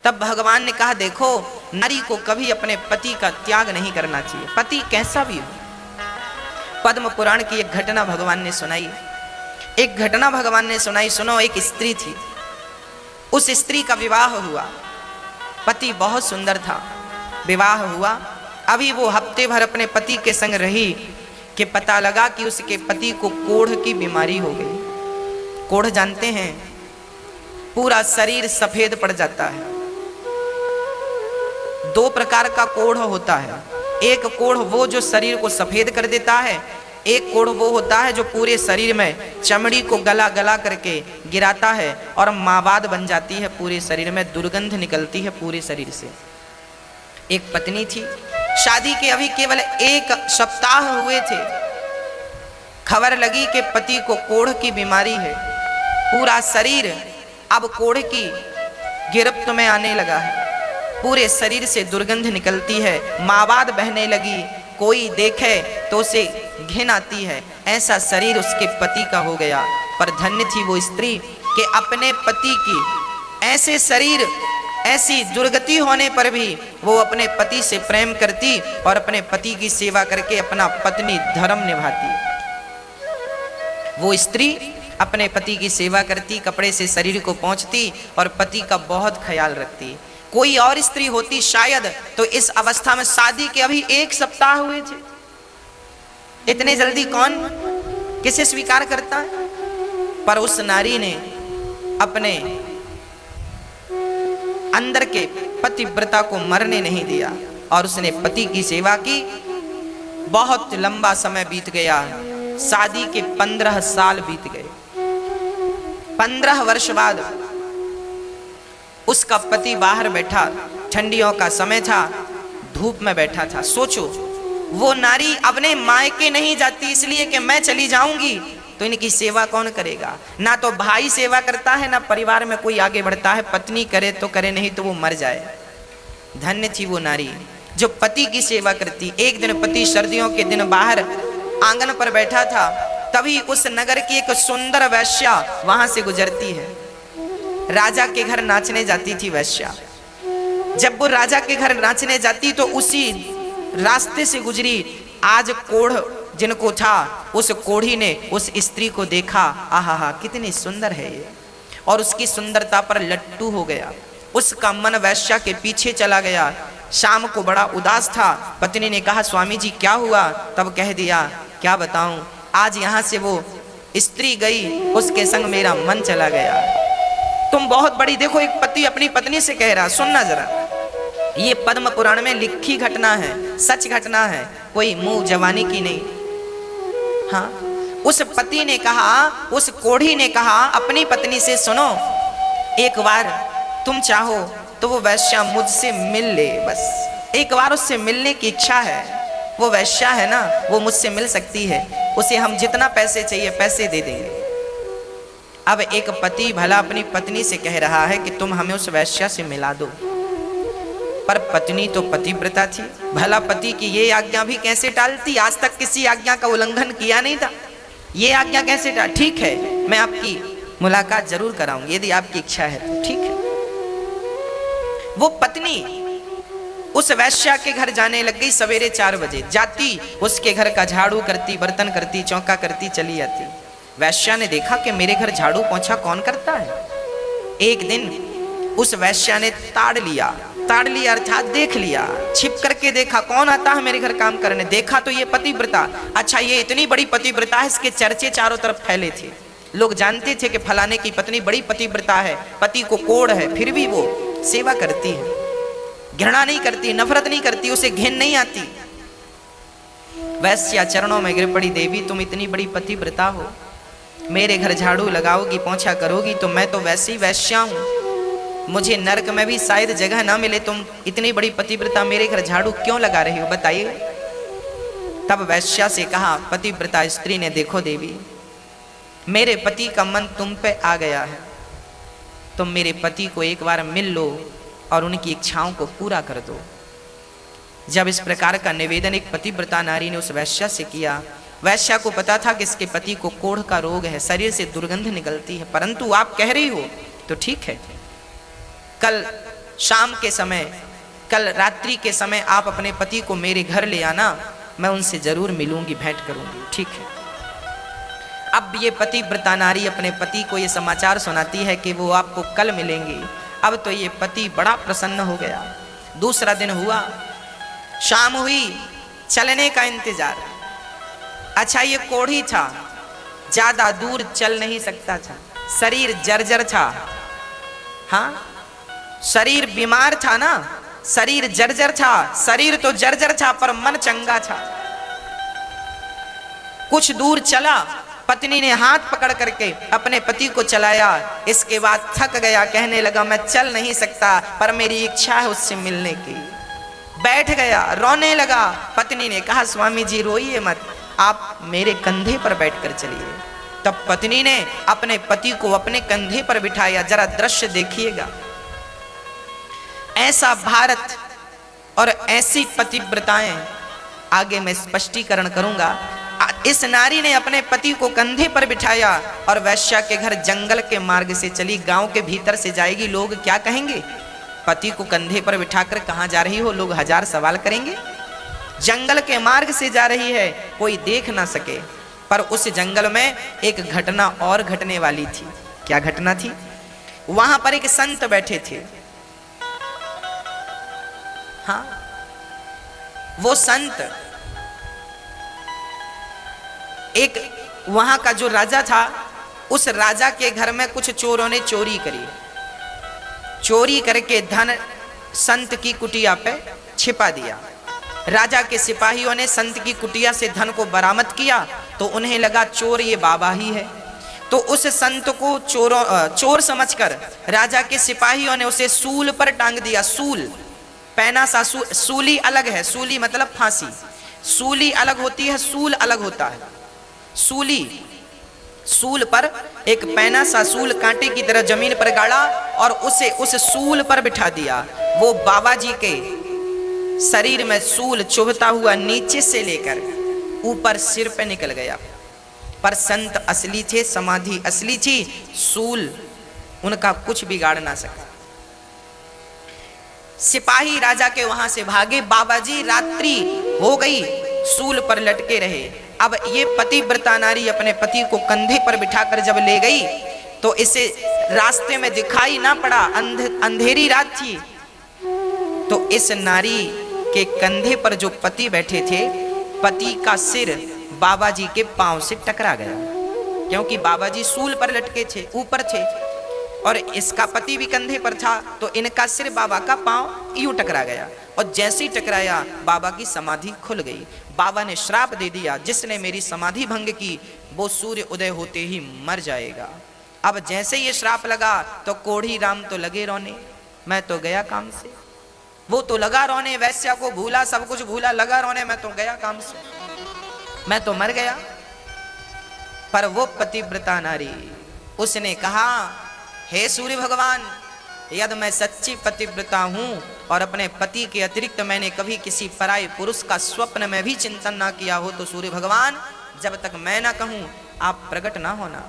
तब भगवान ने कहा, देखो नारी को कभी अपने पति का त्याग नहीं करना चाहिए, पति कैसा भी हो। पद्म पुराण की एक घटना भगवान ने सुनाई, एक घटना भगवान ने सुनाई। सुनो, एक स्त्री थी, उस स्त्री का विवाह हुआ, पति बहुत सुंदर था, विवाह हुआ। अभी वो हफ्ते भर अपने पति के संग रही कि पता लगा कि उसके पति को कोढ़ की बीमारी हो गई। कोढ़ जानते हैं, पूरा शरीर सफेद पड़ जाता है। दो प्रकार का कोढ़ होता है, एक कोढ़ वो जो शरीर को सफेद कर देता है, एक कोढ़ वो होता है जो पूरे शरीर में चमड़ी को गला गला करके गिराता है और मावाद बन जाती है, पूरे शरीर में दुर्गंध निकलती है पूरे शरीर से। एक पत्नी थी, शादी के अभी केवल 1 सप्ताह हुए थे, खबर लगी कि पति को कोढ़ की बीमारी है, पूरा शरीर अब कोढ़ की गिरफ्त में आने लगा है, पूरे शरीर से दुर्गंध निकलती है, मावाद बहने लगी, कोई देखे तो उसे घिन आती है, ऐसा शरीर उसके पति का हो गया। पर धन्य थी वो स्त्री कि अपने पति की ऐसे शरीर, ऐसी दुर्गति होने पर भी वो अपने पति से प्रेम करती और अपने पति की सेवा करके अपना पत्नी धर्म निभाती। वो स्त्री अपने पति की सेवा करती, कपड़े से शरीर को पोंछती और पति का बहुत ख्याल रखती। कोई और स्त्री होती शायद तो इस अवस्था में, शादी के अभी 1 सप्ताह हुए थे, इतने जल्दी कौन किसे स्वीकार करता है। पर उस नारी ने अपने अंदर के पतिव्रता को मरने नहीं दिया और उसने पति की सेवा की। बहुत लंबा समय बीत गया, शादी के 15 साल बीत गए। 15 वर्ष बाद उसका पति बाहर बैठा, ठंडियों का समय था, धूप में बैठा था। सोचो, वो नारी अपने मायके नहीं जाती इसलिए कि मैं चली जाऊंगी तो इनकी सेवा कौन करेगा। ना तो भाई सेवा करता है, ना परिवार में कोई आगे बढ़ता है, पत्नी करे तो करे, नहीं तो वो मर जाए। धन्य थी वो नारी जो पति की सेवा करती। एक दिन पति सर्दियों के दिन बाहर आंगन पर बैठा था, तभी उस नगर की एक सुंदर वैश्या वहां से गुजरती है। राजा के घर नाचने जाती थी वैश्या। जब वो राजा के घर नाचने जाती तो उसी रास्ते से गुजरी। आज कोढ़ जिनको था, उस कोढ़ी ने उस स्त्री को देखा, आहा कितनी सुंदर है ये, और उसकी सुंदरता पर लट्टू हो गया। उसका मन वैश्या के पीछे चला गया। शाम को बड़ा उदास था। पत्नी ने कहा, स्वामी जी क्या हुआ? तब कह दिया, क्या बताऊं, आज यहाँ से वो स्त्री गई, उसके संग मेरा मन चला गया। तुम बहुत बड़ी, देखो एक पति अपनी पत्नी से कह रहा, सुनना जरा, ये पद्म पुराण में लिखी घटना है, सच घटना है, कोई मुंह जवानी की नहीं। हाँ, उस पति ने कहा, उस कोढ़ी ने कहा अपनी पत्नी से, सुनो एक बार तुम चाहो तो वो वैश्या मुझसे मिल ले, बस एक बार उससे मिलने की इच्छा है। वो वैश्या है ना, वो मुझसे मिल सकती है, उसे हम जितना पैसे चाहिए पैसे दे देंगे। अब एक पति भला अपनी पत्नी से कह रहा है कि तुम हमें उस वैश्या से मिला दो, पर पत्नी तो पतिव्रता थी, भला पति की ये आज्ञा भी कैसे टालती? आज तक किसी आज्ञा का उल्लंघन किया नहीं था, ये आज्ञा कैसे टाल? ठीक है, मैं आपकी मुलाकात जरूर कराऊंगी यदि आपकी इच्छा है तो, ठीक है। वो पत्नी उस वैश्या के घर जाने लग गई। सवेरे 4 बजे जाती, उसके घर का झाड़ू करती, बर्तन करती, चौका करती, चली जाती। वैश्या ने देखा कि मेरे घर झाड़ू पोंछा कौन करता है। एक दिन उस वैश्या ने ताड़ लिया अर्थात देख लिया, छिप करके देखा कौन आता है मेरे घर काम करने। देखा तो ये पतिव्रता, अच्छा ये इतनी बड़ी पतिव्रता है, इसके चर्चे चारों तरफ फैले थे। लोग जानते थे कि फलाने की पत्नी बड़ी पतिव्रता है, पति को कोढ़ है, फिर भी वो सेवा करती है, घृणा नहीं करती, नफरत नहीं करती, उसे घिन नहीं आती। वैश्या चरणों में गिर पड़ी, देवी तुम इतनी बड़ी पतिव्रता हो, मेरे घर झाड़ू लगाओगी, पोंछा करोगी, तो मैं तो वैसे ही वैश्या हूं, मुझे नरक में भी शायद जगह ना मिले, तुम इतनी बड़ी पतिव्रता मेरे घर झाड़ू क्यों लगा रही हो, बताइए। तब वैश्या से कहा पतिव्रता स्त्री ने, देखो देवी, मेरे पति का मन तुम पे आ गया है, तुम मेरे पति को एक बार मिल लो और उनकी इच्छाओं को पूरा कर दो। जब इस प्रकार का निवेदन एक पतिव्रता नारी ने उस वैश्या से किया, वैश्या को पता था कि इसके पति को कोढ़ का रोग है, शरीर से दुर्गंध निकलती है, परंतु आप कह रही हो तो ठीक है, कल शाम के समय, कल रात्रि के समय आप अपने पति को मेरे घर ले आना, मैं उनसे जरूर मिलूंगी, भेंट करूंगी। ठीक है। अब ये पतिव्रता नारी अपने पति को ये समाचार सुनाती है कि वो आपको कल मिलेंगी। अब तो ये पति बड़ा प्रसन्न हो गया। दूसरा दिन हुआ, शाम हुई, चलने का इंतजार। अच्छा, ये कोढ़ी था, ज्यादा दूर चल नहीं सकता था, शरीर जर्जर था। हाँ, शरीर बीमार था ना, शरीर जर्जर था। शरीर तो जर्जर था पर मन चंगा था। कुछ दूर चला, पत्नी ने हाथ पकड़ करके अपने पति को चलाया। इसके बाद थक गया, कहने लगा मैं चल नहीं सकता पर मेरी इच्छा है उससे मिलने की। बैठ गया, रोने लगा। पत्नी ने कहा स्वामी जी रोइए मत, आप मेरे कंधे पर बैठकर चलिए। तब पत्नी ने अपने पति को अपने कंधे पर बिठाया। जरा दृश्य देखिएगा, ऐसा भारत और ऐसी पतिव्रताएं आगे मैं स्पष्टीकरण करूंगा। इस नारी ने अपने पति को कंधे पर बिठाया और वैश्या के घर जंगल के मार्ग से चली, गांव के भीतर से जाएगी। लोग क्या कहेंगे, पति को कंधे पर बिठाकर कहां जा रही हो, लोग हजार सवाल करेंगे। जंगल के मार्ग से जा रही है, कोई देख ना सके। पर उस जंगल में एक घटना और घटने वाली थी। क्या घटना थी? वहां पर एक संत बैठे थे। हाँ, वो संत, एक वहां का जो राजा था, उस राजा के घर में कुछ चोरों ने चोरी करी। चोरी करके धन संत की कुटिया पे छिपा दिया। राजा के सिपाहियों ने संत की कुटिया से धन को बरामद किया तो उन्हें लगा चोर ये बाबा ही है। तो उस संत को चोर समझकर राजा के सिपाहियों ने उसे सूल पर टांग दिया। सूल, पैना सा सूली अलग है, सूली मतलब फांसी। सूली अलग होती है, सूल अलग होता है। सूली, सूल पर एक पैना सा सूल कांटे की तरह जमीन पर गाड़ा और उसे उस सूल पर बिठा दिया। वो बाबा जी के शरीर में सूल चुभता हुआ नीचे से लेकर ऊपर सिर पे निकल गया। पर संत असली थे, समाधि असली थी, सूल उनका कुछ बिगाड़ ना सका। सिपाही राजा के वहां से भागे। बाबा जी रात्रि हो गई, सूल पर लटके रहे। अब ये पतिव्रता नारी अपने पति को कंधे पर बिठाकर जब ले गई तो इसे रास्ते में दिखाई ना पड़ा, अंधेरी रात थी। तो इस नारी के कंधे पर जो पति बैठे थे, पति का सिर बाबा जी के पांव से टकरा गया, क्योंकि बाबा जी सूल पर लटके थे, ऊपर थे, और इसका पति भी कंधे पर था। तो इनका सिर बाबा का पांव यूं टकरा गया, और जैसे ही टकराया बाबा की समाधि खुल गई। बाबा ने श्राप दे दिया, जिसने मेरी समाधि भंग की वो सूर्य उदय होते ही मर जाएगा। अब जैसे ये श्राप लगा तो कोढ़ी राम तो लगे रोने, मैं तो गया काम से। वो तो लगा रोने, वैश्या को भूला, सब कुछ भूला, लगा रोने, मैं तो गया काम से, मैं तो मर गया। पर वो पतिव्रता नारी, उसने कहा हे सूर्य भगवान, यदि मैं सच्ची पतिव्रता हूं और अपने पति के अतिरिक्त मैंने कभी किसी पराये पुरुष का स्वप्न में भी चिंतन ना किया हो, तो सूर्य भगवान जब तक मैं ना कहूं आप प्रकट ना होना,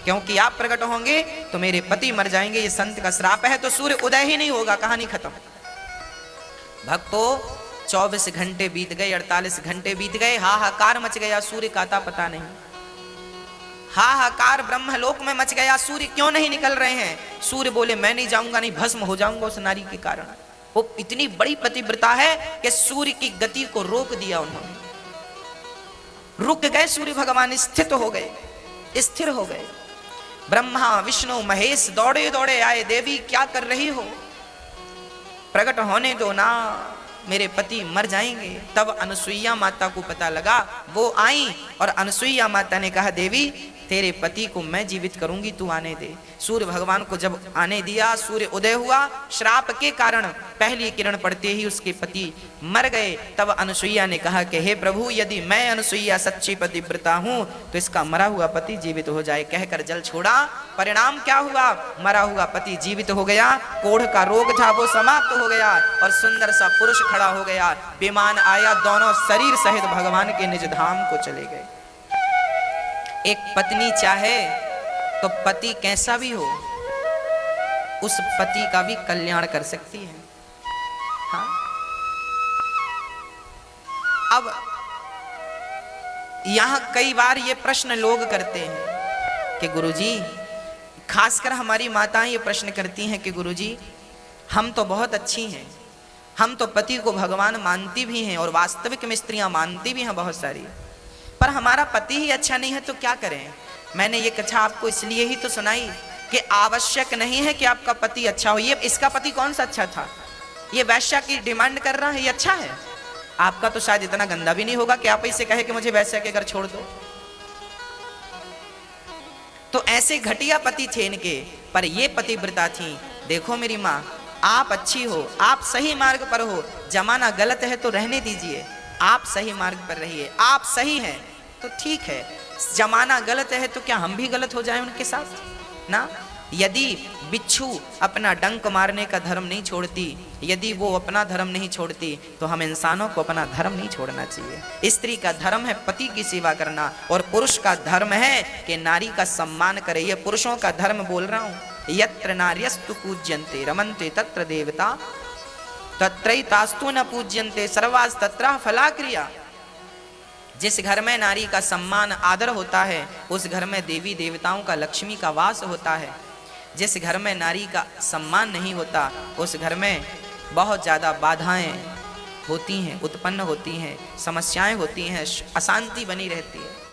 क्योंकि आप प्रकट होंगे तो मेरे पति मर जाएंगे। ये संत का श्राप है। तो सूर्य उदय ही नहीं होगा, कहानी खत्म। भक्तों, 24 घंटे बीत गए, 48 घंटे बीत गए, हाहाकार मच गया, सूर्य का आता पता नहीं। हाहाकार ब्रह्मलोक में मच गया, सूर्य क्यों नहीं निकल रहे हैं? सूर्य बोले मैं नहीं जाऊंगा, नहीं भस्म हो जाऊंगा उस नारी के कारण। वो इतनी बड़ी पतिव्रता है कि सूर्य की गति को रोक दिया उन्होंने। रुक गए सूर्य भगवान, स्थित हो गए, स्थिर हो गए। ब्रह्मा विष्णु महेश दौड़े दौड़े आए, देवी क्या कर रही हो, प्रकट होने दो ना, मेरे पति मर जाएंगे। तब अनुसुईया माता को पता लगा, वो आई और अनुसुईया माता ने कहा देवी तेरे पति को मैं जीवित करूंगी, तू आने दे। सूर्य भगवान को जब आने दिया, सूर्य उदय हुआ, श्राप के कारण पहली किरण पड़ते ही उसके पति मर गए। तब अनुसुईया ने कहा कि हे प्रभु, यदि मैं अनुसुईया सच्ची पतिव्रता हूं तो इसका मरा हुआ पति जीवित हो जाए। कहकर जल छोड़ा। परिणाम क्या हुआ? मरा हुआ पति जीवित हो गया, कोढ़ का रोग था वो समाप्त हो गया, और सुंदर सा पुरुष खड़ा हो गया। विमान आया, दोनों शरीर सहित भगवान के निज धाम को चले गए। एक पत्नी चाहे तो पति कैसा भी हो, उस पति का भी कल्याण कर सकती है। हाँ, अब यहां कई बार ये प्रश्न लोग करते हैं कि गुरुजी, खासकर हमारी माताएं ये प्रश्न करती हैं कि गुरुजी, हम तो बहुत अच्छी हैं, हम तो पति को भगवान मानती भी हैं और वास्तविक में स्त्रियां मानती भी हैं बहुत सारी, पर हमारा पति ही अच्छा नहीं है तो क्या करें। मैंने ये कथा आपको इसलिए ही तो सुनाई कि आवश्यक नहीं है कि आपका पति अच्छा हो। ये इसका पति कौन सा अच्छा था, ये वैश्या की डिमांड कर रहा है, ये अच्छा है। आपका तो शायद इतना गंदा भी नहीं होगा कि आप इसे कहे कि मुझे वैश्या के घर छोड़ दो। तो ऐसे घटिया पति थे इनके, पर ये पतिव्रता थी। देखो मेरी माँ, आप अच्छी हो, आप सही मार्ग पर हो, जमाना गलत है तो रहने दीजिए, आप सही मार्ग पर रहिए, आप सही हैं तो ठीक है। जमाना गलत है तो क्या हम भी गलत हो जाएं उनके साथ ना। यदि बिच्छू अपना डंक मारने का धर्म नहीं छोड़ती, यदि वो अपना धर्म नहीं छोड़ती, तो हम इंसानों को अपना धर्म नहीं छोड़ना चाहिए। स्त्री का धर्म है पति की सेवा करना, और पुरुष का धर्म है कि नारी का सम्मान करे। ये पुरुषों का धर्म बोल रहा हूं। यत्र नार्यस्तु पूज्यन्ते रमन्ते तत्र देवता तत्रैतास्तु न पूज्यन्ते सर्वास् तत्र फलाक्रिया। जिस घर में नारी का सम्मान आदर होता है, उस घर में देवी देवताओं का, लक्ष्मी का वास होता है। जिस घर में नारी का सम्मान नहीं होता, उस घर में बहुत ज़्यादा बाधाएं होती हैं, उत्पन्न होती हैं, समस्याएं होती हैं, अशांति बनी रहती है।